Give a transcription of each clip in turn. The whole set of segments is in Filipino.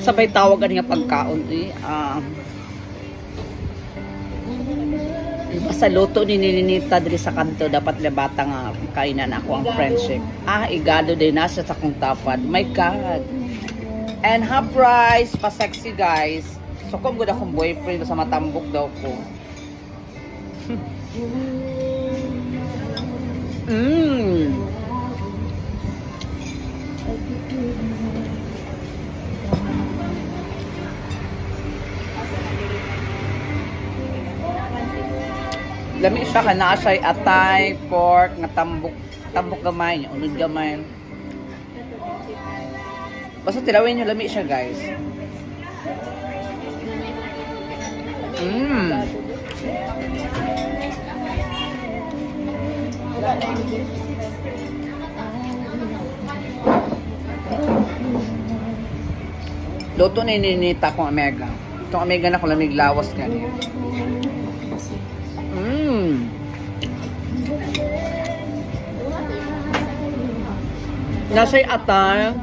sabay tawagan nga pagkaon eh. Basta luto ni Ninita diri sa kanto dapat lebata nga kainan ako ang friendship. Igado din na siya sa kong tapad. My God. And half price pa sexy guys. So kung good akong boyfriend sa matambok daw ko. Lami siya ka na siya atay, pork, nga tambok gamay niya, unod gamay. Basta tilawin nyo, lami siya guys. Luto ni Ninita kong omega. Itong omega na kung lamig lawas nga niya. Nasa'y atay,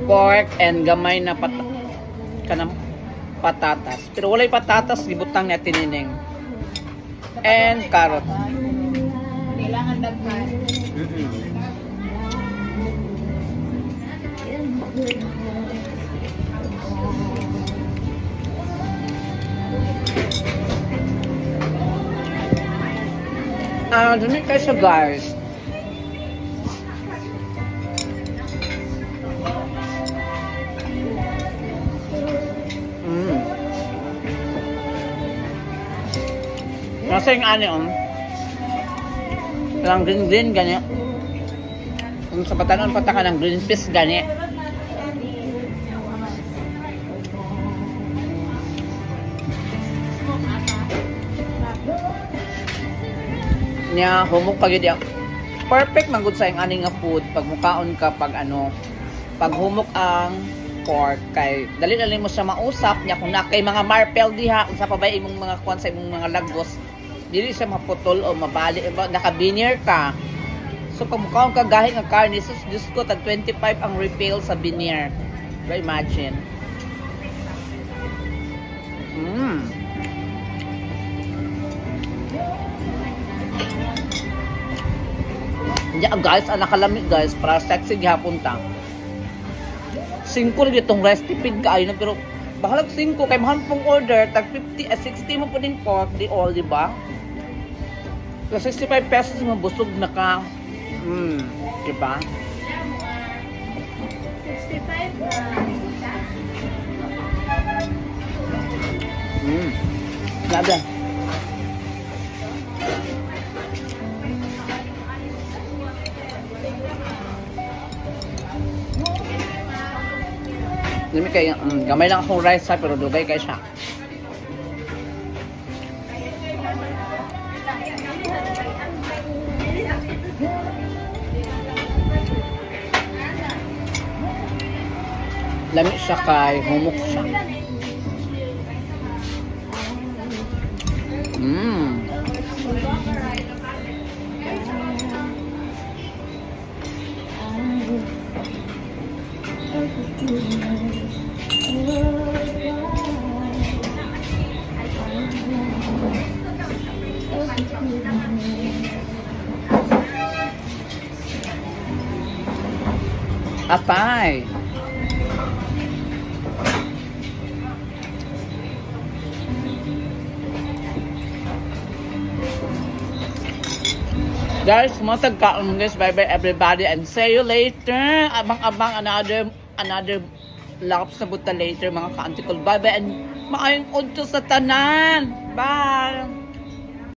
pork, and gamay na patatas. Pero walay patatas, gibutang na tinining. And carrot. Kailangan daghan. Dumi kayo siya guys. Nasa yung lang green gani. Kung sa patanon pataka ng green peas gani. Nya humok pag yun. Perfect man gud sa yung aning nga food pag mukaon ka pag pag humok ang pork kay dali mo siya mausap nya kung na kay mga marpel diha unsa pa ba imong mga kuan sa imong mga lagos dili siya maputol o mabali naka-veneer ka. So pag mukaon ka gahi nga karne sus Diyos ko tag 25 ang refill sa veneer. But imagine. Yeah, guys, nakalamig guys para sexy gihapon ta. 5 rin itong recipe kaayo na pero bahalag 5 kay mahal pong order tag 50 60 mo po din pork di all di ba? So 65 pesos mo busog na ka. Di ba? 65 Lada. Dami kay gamay lang akong rice ha, pero dugay kay siya. Lami siya kay humok siya. Atay. Guys, matag kaon guys. Bye bye everybody and see you later. Abang-abang another laps na buta later mga ka-antikol. Bye bye and maayong unto sa tanan. Bye.